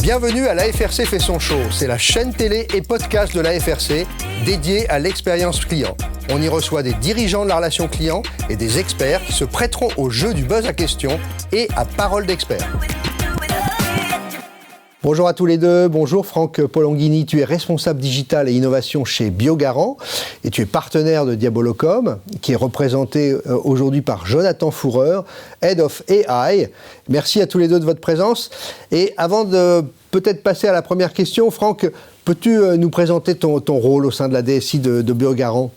Bienvenue à l'AFRC fait son show. C'est la chaîne télé et podcast de l'AFRC dédiée à l'expérience client. On y reçoit des dirigeants de la relation client et des experts qui se prêteront au jeu du buzz à questions et à parole d'experts. Bonjour à tous les deux. Bonjour Franck Polonghini, tu es responsable digital et innovation chez Biogarant et tu es partenaire de Diabolocom qui est représenté aujourd'hui par Jonathan Fourreur, Head of AI. Merci à tous les deux de votre présence. Et avant de peut-être passer à la première question, Franck, peux-tu nous présenter ton rôle au sein de la DSI de Biogarant ?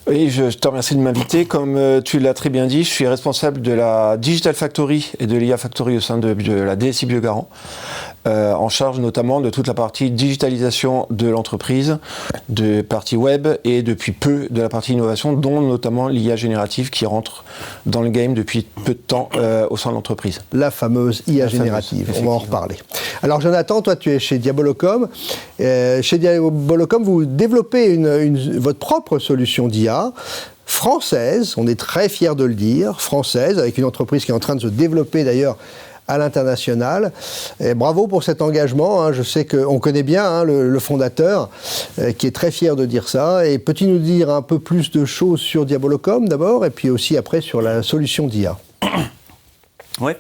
Oui, je te remercie de m'inviter. Comme tu l'as très bien dit, je suis responsable de la Digital Factory et de l'IA Factory au sein de la DSI Biogarant, en charge notamment de toute la partie digitalisation de l'entreprise, de partie web et depuis peu de la partie innovation, dont notamment l'IA générative qui rentre dans le game depuis peu de temps au sein de l'entreprise. La fameuse IA générative, on va en reparler. Alors Jonathan, toi tu es chez Diabolocom. Chez Diabolocom, vous développez votre propre solution d'IA française, on est très fiers de le dire, française, avec une entreprise qui est en train de se développer d'ailleurs à l'international. Et bravo pour cet engagement, hein. Je sais qu'on connaît bien le fondateur qui est très fier de dire ça. Et peux-tu nous dire un peu plus de choses sur Diabolocom d'abord et puis aussi après sur la solution d'IA? Oui,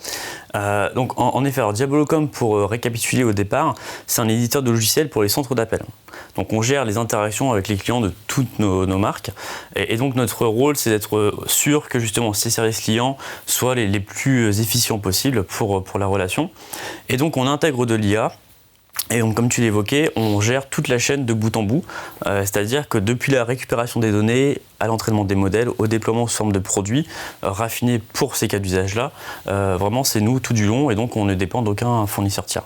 donc en effet, alors Diabolocom, pour récapituler au départ, c'est un éditeur de logiciels pour les centres d'appel. Donc on gère les interactions avec les clients de toutes nos marques et donc notre rôle c'est d'être sûr que justement ces services clients soient les plus efficients possibles pour la relation. Et donc on intègre de l'IA. Et donc, comme tu l'évoquais, on gère toute la chaîne de bout en bout, c'est-à-dire que depuis la récupération des données, à l'entraînement des modèles, au déploiement sous forme de produits raffinés pour ces cas d'usage-là, vraiment c'est nous tout du long et donc on ne dépend d'aucun fournisseur tiers.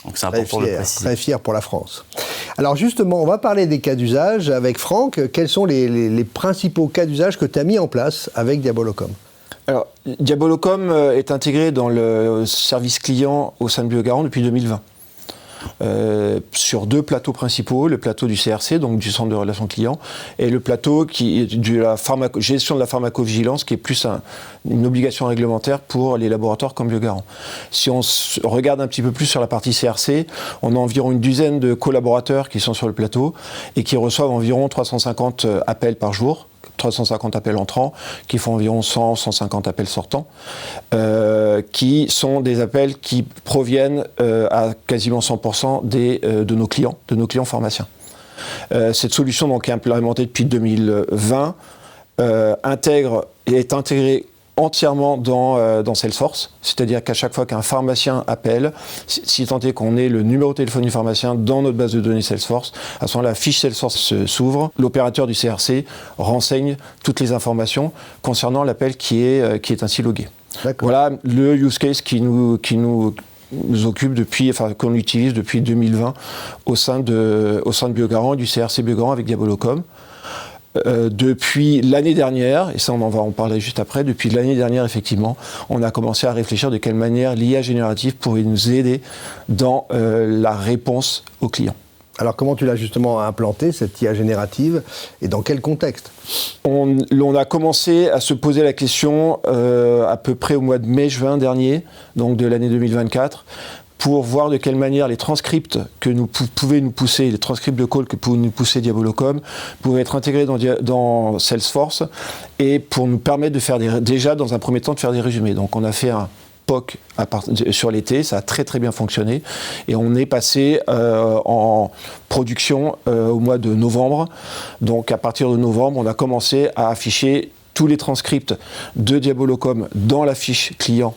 Donc c'est important de le préciser. Très fier pour la France. Alors justement, on va parler des cas d'usage avec Franck. Quels sont les principaux cas d'usage que tu as mis en place avec Diabolocom ? Alors, Diabolocom est intégré dans le service client au sein de Biogarant depuis 2020. Sur deux plateaux principaux, le plateau du CRC, donc du centre de relations clients, et le plateau de la gestion de la pharmacovigilance, qui est plus une obligation réglementaire pour les laboratoires comme Biogarant. Si on regarde un petit peu plus sur la partie CRC, on a environ une dizaine de collaborateurs qui sont sur le plateau et qui reçoivent environ 350 appels par jour. 350 appels entrants, qui font environ 100-150 appels sortants, qui sont des appels qui proviennent à quasiment 100% de nos clients pharmaciens. Cette solution donc, est implémentée depuis 2020, est intégrée entièrement dans Salesforce, c'est-à-dire qu'à chaque fois qu'un pharmacien appelle, si tant est qu'on ait le numéro de téléphone du pharmacien dans notre base de données Salesforce, à ce moment-là, la fiche Salesforce s'ouvre, l'opérateur du CRC renseigne toutes les informations concernant l'appel qui est ainsi logué. Voilà le use case qui nous occupe qu'on utilise depuis 2020 au sein de Biogarant et du CRC Biogarant avec Diabolocom. Depuis l'année dernière, et ça on va en parler juste après, depuis l'année dernière effectivement, on a commencé à réfléchir de quelle manière l'IA générative pourrait nous aider dans la réponse aux clients. Alors comment tu l'as justement implanté, cette IA générative, et dans quel contexte ? On a commencé à se poser la question à peu près au mois de mai-juin dernier, donc de l'année 2024, pour voir de quelle manière les transcripts que pouvaient nous pousser, les transcripts de call que pouvait nous pousser Diabolocom, pouvaient être intégrés dans Salesforce et pour nous permettre de faire déjà dans un premier temps de faire des résumés. Donc on a fait un POC sur l'été, ça a très très bien fonctionné et on est passé en production au mois de novembre. Donc à partir de novembre, on a commencé à afficher tous les transcripts de Diabolocom dans la fiche client,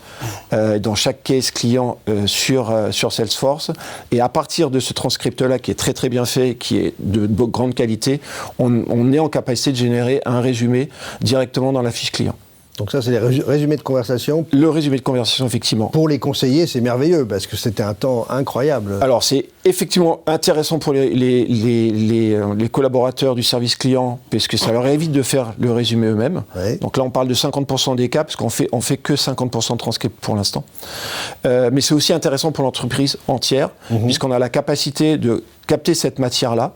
dans chaque case client sur Salesforce. Et à partir de ce transcript-là, qui est très très bien fait, qui est de grande qualité, on est en capacité de générer un résumé directement dans la fiche client. Donc ça, c'est les résumés de conversation. Le résumé de conversation, effectivement. Pour les conseillers, c'est merveilleux, parce que c'était un temps incroyable. Alors, c'est effectivement intéressant pour les collaborateurs du service client, parce que ça leur évite de faire le résumé eux-mêmes. Oui. Donc là, on parle de 50% des cas, parce qu'on fait que 50% de transcript pour l'instant. Mais c'est aussi intéressant pour l'entreprise entière, puisqu'on a la capacité de capter cette matière-là,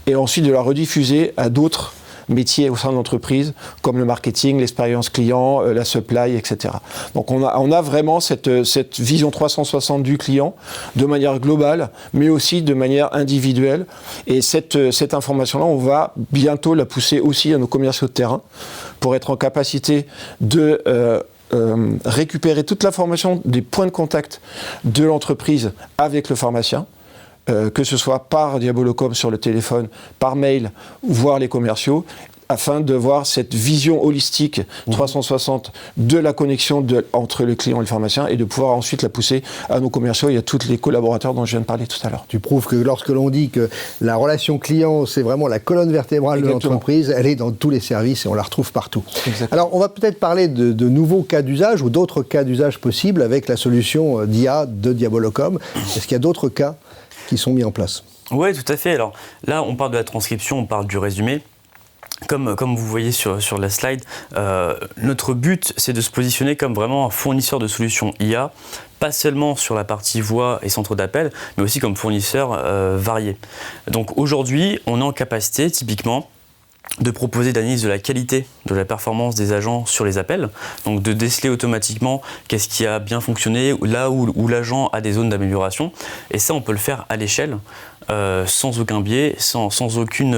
et ensuite de la rediffuser à d'autres métiers au sein de l'entreprise, comme le marketing, l'expérience client, la supply, etc. Donc on a vraiment cette vision 360 du client de manière globale, mais aussi de manière individuelle. Et cette information-là, on va bientôt la pousser aussi à nos commerciaux de terrain pour être en capacité de récupérer toute l'information des points de contact de l'entreprise avec le pharmacien, que ce soit par Diabolocom sur le téléphone, par mail, voire les commerciaux, afin de voir cette vision holistique 360 de la connexion entre le client et le pharmacien et de pouvoir ensuite la pousser à nos commerciaux et à tous les collaborateurs dont je viens de parler tout à l'heure. Tu prouves que lorsque l'on dit que la relation client, c'est vraiment la colonne vertébrale Exactement. De l'entreprise, elle est dans tous les services et on la retrouve partout. Exactement. Alors, on va peut-être parler de nouveaux cas d'usage ou d'autres cas d'usage possibles avec la solution d'IA de Diabolocom. Est-ce qu'il y a d'autres cas qui sont mis en place? Oui, tout à fait. Alors là, on parle de la transcription, on parle du résumé. Comme vous voyez sur la slide, notre but, c'est de se positionner comme vraiment un fournisseur de solutions IA, pas seulement sur la partie voix et centre d'appel, mais aussi comme fournisseur varié. Donc aujourd'hui, on est en capacité, typiquement, de proposer d'analyse de la qualité de la performance des agents sur les appels, donc de déceler automatiquement qu'est-ce qui a bien fonctionné, là où l'agent a des zones d'amélioration, et ça on peut le faire à l'échelle, sans aucun biais, sans aucune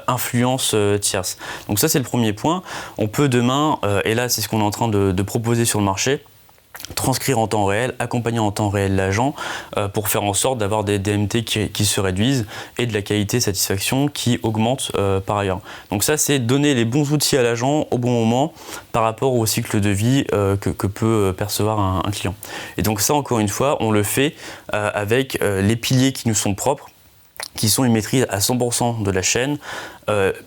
influence tierce. Donc ça c'est le premier point. On peut demain, et là c'est ce qu'on est en train de proposer sur le marché, transcrire en temps réel, accompagner en temps réel l'agent pour faire en sorte d'avoir des DMT qui se réduisent et de la qualité satisfaction qui augmente par ailleurs. Donc ça, c'est donner les bons outils à l'agent au bon moment par rapport au cycle de vie que peut percevoir un client. Et donc ça, encore une fois, on le fait avec les piliers qui nous sont propres, qui sont une maîtrise à 100% de la chaîne,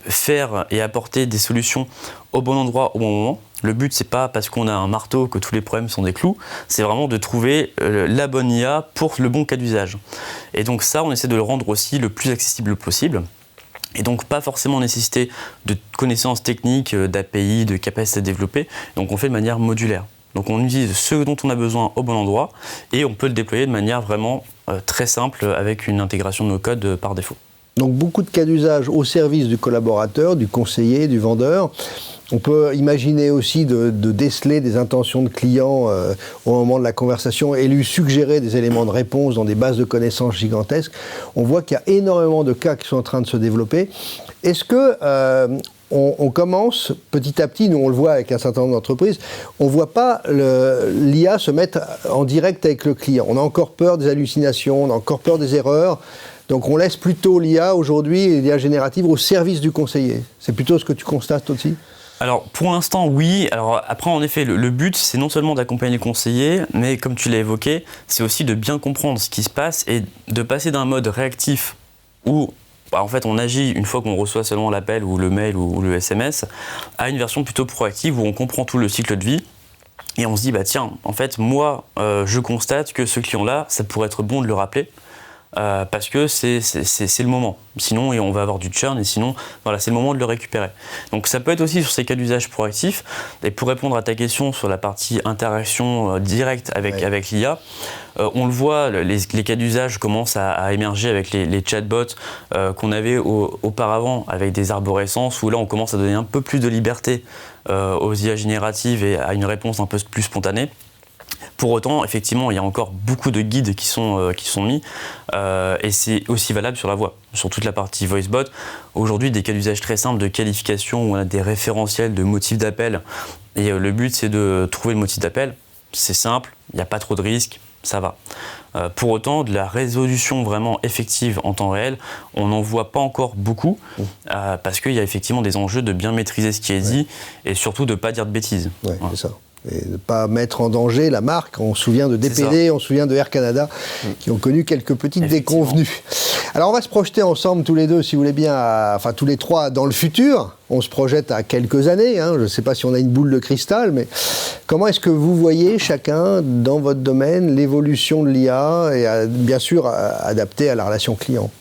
faire et apporter des solutions au bon endroit, au bon moment. Le but, c'est pas parce qu'on a un marteau que tous les problèmes sont des clous, c'est vraiment de trouver la bonne IA pour le bon cas d'usage. Et donc ça, on essaie de le rendre aussi le plus accessible possible. Et donc pas forcément nécessiter de connaissances techniques, d'API, de capacité à développer. Donc on fait de manière modulaire. Donc on utilise ce dont on a besoin au bon endroit et on peut le déployer de manière vraiment très simple avec une intégration de nos codes par défaut. Donc beaucoup de cas d'usage au service du collaborateur, du conseiller, du vendeur. On peut imaginer aussi de déceler des intentions de clients au moment de la conversation et lui suggérer des éléments de réponse dans des bases de connaissances gigantesques. On voit qu'il y a énormément de cas qui sont en train de se développer. Est-ce que on commence petit à petit, nous on le voit avec un certain nombre d'entreprises, on ne voit pas l'IA se mettre en direct avec le client. On a encore peur des hallucinations, on a encore peur des erreurs. Donc on laisse plutôt l'IA aujourd'hui, l'IA générative, au service du conseiller. C'est plutôt ce que tu constates aussi ? Alors pour l'instant oui, alors après en effet le but c'est non seulement d'accompagner le conseiller, mais comme tu l'as évoqué, c'est aussi de bien comprendre ce qui se passe et de passer d'un mode réactif où en fait on agit une fois qu'on reçoit seulement l'appel ou le mail ou le SMS, à une version plutôt proactive où on comprend tout le cycle de vie. Et on se dit, tiens, en fait, moi, je constate que ce client-là, ça pourrait être bon de le rappeler. Parce que c'est le moment. Sinon, on va avoir du churn et sinon, voilà, c'est le moment de le récupérer. Donc ça peut être aussi sur ces cas d'usage proactifs. Et pour répondre à ta question sur la partie interaction directe avec l'IA, on le voit, les cas d'usage commencent à émerger avec les chatbots qu'on avait auparavant avec des arborescences où là on commence à donner un peu plus de liberté aux IA génératives et à une réponse un peu plus spontanée. Pour autant, effectivement, il y a encore beaucoup de guides qui sont mis et c'est aussi valable sur la voix, sur toute la partie VoiceBot. Aujourd'hui, des cas d'usage très simples de qualification où on a des référentiels de motifs d'appel et le but, c'est de trouver le motif d'appel. C'est simple, il n'y a pas trop de risques, ça va. Pour autant, de la résolution vraiment effective en temps réel, on n'en voit pas encore beaucoup parce qu'il y a effectivement des enjeux de bien maîtriser ce qui est dit et surtout de ne pas dire de bêtises. Ouais, voilà. C'est ça. Et de ne pas mettre en danger la marque. On se souvient de DPD, on se souvient de Air Canada, qui ont connu quelques petites déconvenues. Alors on va se projeter ensemble tous les deux, si vous voulez bien, enfin tous les trois, dans le futur. On se projette à quelques années, je ne sais pas si on a une boule de cristal, mais comment est-ce que vous voyez chacun, dans votre domaine, l'évolution de l'IA et bien sûr adaptée à la relation client ?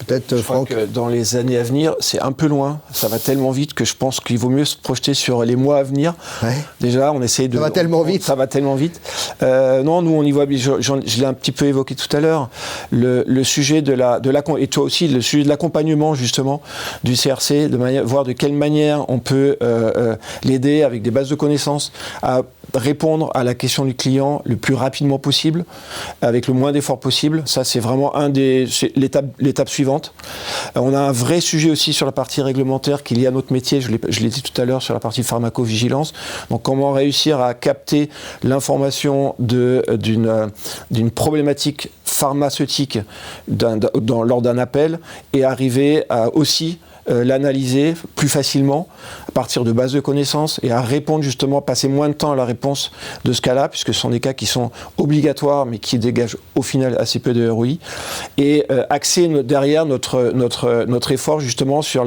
peut-être, Franck. Je crois que dans les années à venir, c'est un peu loin. Ça va tellement vite que je pense qu'il vaut mieux se projeter sur les mois à venir. Ouais. Déjà, on essaye de... Ça va tellement vite. Ça va tellement vite. Non, nous, on y voit... Je l'ai un petit peu évoqué tout à l'heure. Le sujet et toi aussi, le sujet de l'accompagnement, justement, du CRC, voir de quelle manière on peut l'aider avec des bases de connaissances à répondre à la question du client le plus rapidement possible, avec le moins d'efforts possible. Ça, c'est vraiment c'est l'étape suivante. On a un vrai sujet aussi sur la partie réglementaire qui est lié à notre métier, je l'ai dit tout à l'heure, sur la partie pharmacovigilance. Donc, comment réussir à capter l'information d'une problématique pharmaceutique lors d'un appel et arriver à aussi l'analyser plus facilement à partir de bases de connaissances et à répondre justement, passer moins de temps à la réponse de ce cas-là, puisque ce sont des cas qui sont obligatoires mais qui dégagent au final assez peu de ROI, et axer derrière notre effort justement sur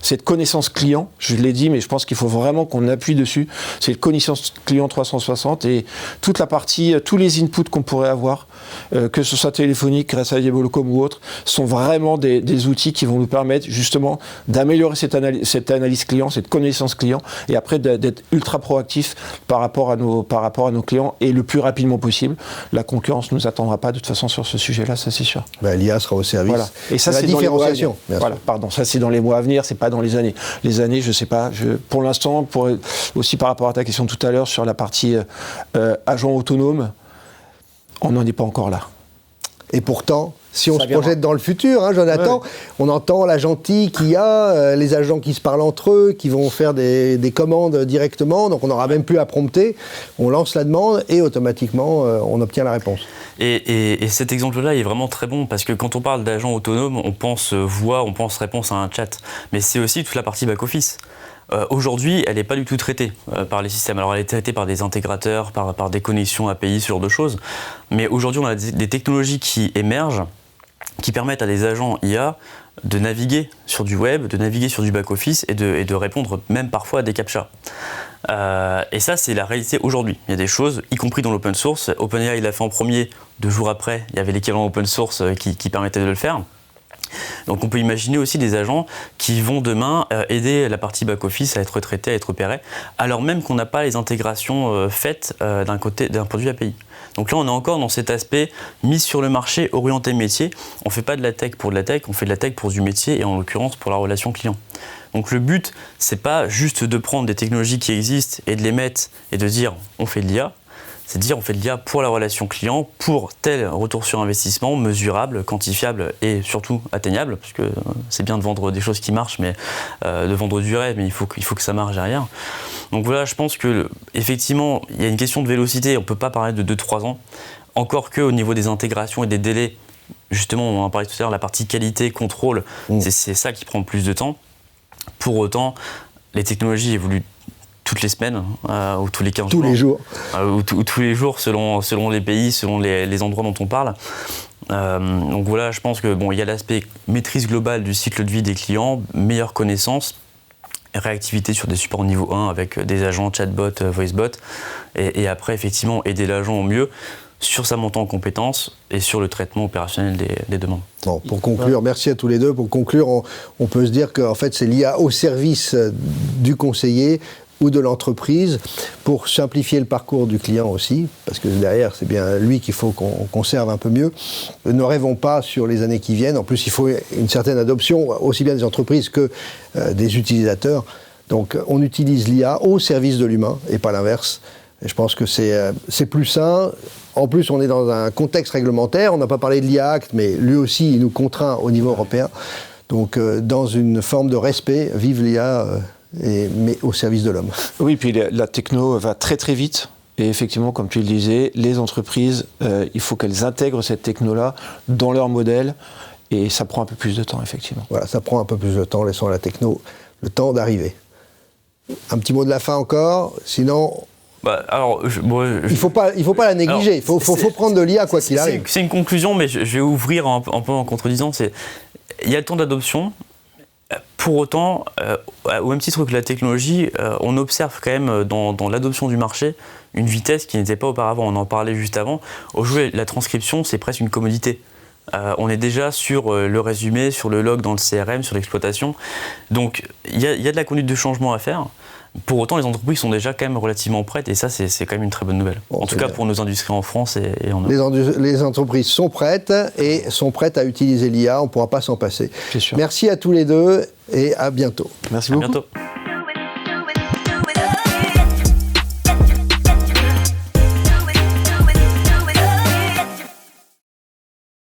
cette connaissance client. Je l'ai dit, mais je pense qu'il faut vraiment qu'on appuie dessus. C'est le connaissance client 360 et toute la partie, tous les inputs qu'on pourrait avoir, que ce soit téléphonique grâce à Diabolocom ou autre, sont vraiment des outils qui vont nous permettre justement d'améliorer cette analyse client, cette connaissance client, et après d'être ultra proactif par rapport à nos clients et le plus rapidement possible. La concurrence ne nous attendra pas de toute façon sur ce sujet-là, ça c'est sûr. L'IA sera au service. Voilà. Et ça, c'est la différenciation. Ça c'est dans les mois à venir, c'est pas dans les années. Les années, je sais pas. Pour l'instant, aussi par rapport à ta question tout à l'heure sur la partie agent autonome, on n'en est pas encore là. Et pourtant, si on se projette dans le futur, Jonathan, on entend la gentille qu'il y a, les agents qui se parlent entre eux, qui vont faire des commandes directement, donc on n'aura même plus à prompter, on lance la demande et automatiquement on obtient la réponse. Et cet exemple-là est vraiment très bon parce que quand on parle d'agents autonomes, on pense voix, on pense réponse à un chat, mais c'est aussi toute la partie back-office. Aujourd'hui, elle n'est pas du tout traitée par les systèmes. Alors, elle est traitée par des intégrateurs, par des connexions API, ce genre de choses. Mais aujourd'hui, on a des technologies qui émergent, qui permettent à des agents IA de naviguer sur du web, de naviguer sur du back-office et de répondre même parfois à des captchas. Et ça, c'est la réalité aujourd'hui. Il y a des choses, y compris dans l'open source. OpenAI l'a fait en premier, 2 jours après, il y avait l'équivalent open source qui permettait de le faire. Donc on peut imaginer aussi des agents qui vont demain aider la partie back-office à être traitée, à être opérée, alors même qu'on n'a pas les intégrations faites d'un produit API. Donc là on est encore dans cet aspect mis sur le marché, orienté métier. On ne fait pas de la tech pour de la tech, on fait de la tech pour du métier et en l'occurrence pour la relation client. Donc le but, c'est pas juste de prendre des technologies qui existent et de les mettre et de dire on fait de l'IA. C'est de dire on fait de l'IA pour la relation client, pour tel retour sur investissement mesurable, quantifiable et surtout atteignable, parce que c'est bien de vendre des choses qui marchent, mais de vendre du rêve, mais il faut que ça marche derrière. Donc voilà, je pense que effectivement, il y a une question de vélocité, on ne peut pas parler de 2-3 ans, encore qu'au niveau des intégrations et des délais, justement, on en parlait tout à l'heure, la partie qualité, contrôle, c'est ça qui prend plus de temps. Pour autant, les technologies évoluent toutes les semaines, ou tous les 15 jours. Tous les jours. Ou tous les jours, selon les pays, selon les endroits dont on parle. Donc voilà, je pense que il y a l'aspect maîtrise globale du cycle de vie des clients, meilleure connaissance, réactivité sur des supports niveau 1 avec des agents chatbot, voicebot, et après, effectivement, aider l'agent au mieux sur sa montée en compétences et sur le traitement opérationnel des demandes. Bon, pour conclure, merci à tous les deux. Pour conclure, on peut se dire qu'en fait, c'est l'IA au service du conseiller ou de l'entreprise pour simplifier le parcours du client aussi, parce que derrière, c'est bien lui qu'il faut qu'on conserve un peu mieux. Ne rêvons pas sur les années qui viennent. En plus, il faut une certaine adoption, aussi bien des entreprises que des utilisateurs. Donc, on utilise l'IA au service de l'humain et pas l'inverse. Et je pense que c'est plus sain. En plus, on est dans un contexte réglementaire. On n'a pas parlé de l'IA Act, mais lui aussi, il nous contraint au niveau européen. Donc, dans une forme de respect, vive l'IA, mais au service de l'homme. Oui, puis la techno va très très vite. Et effectivement, comme tu le disais, les entreprises, il faut qu'elles intègrent cette techno-là dans leur modèle. Et ça prend un peu plus de temps, effectivement. Voilà, ça prend un peu plus de temps, laissons à la techno le temps d'arriver. Un petit mot de la fin encore, sinon... il faut pas la négliger. Il faut prendre de l'IA quoi qu'il arrive. C'est une conclusion, mais je vais ouvrir un peu en contredisant. Il y a le temps d'adoption. Pour autant, au même titre que la technologie, on observe quand même dans l'adoption du marché une vitesse qui n'était pas auparavant. On en parlait juste avant. Aujourd'hui, la transcription, c'est presque une commodité. On est déjà sur le résumé, sur le log dans le CRM, sur l'exploitation. Donc il y a de la conduite de changement à faire. Pour autant, les entreprises sont déjà quand même relativement prêtes et ça, c'est quand même une très bonne nouvelle. Bon, en tout cas, bien. Pour nos industries en France et en Europe. Les entreprises sont prêtes et sont prêtes à utiliser l'IA. On ne pourra pas s'en passer. Merci à tous les deux et à bientôt. Merci beaucoup. À bientôt.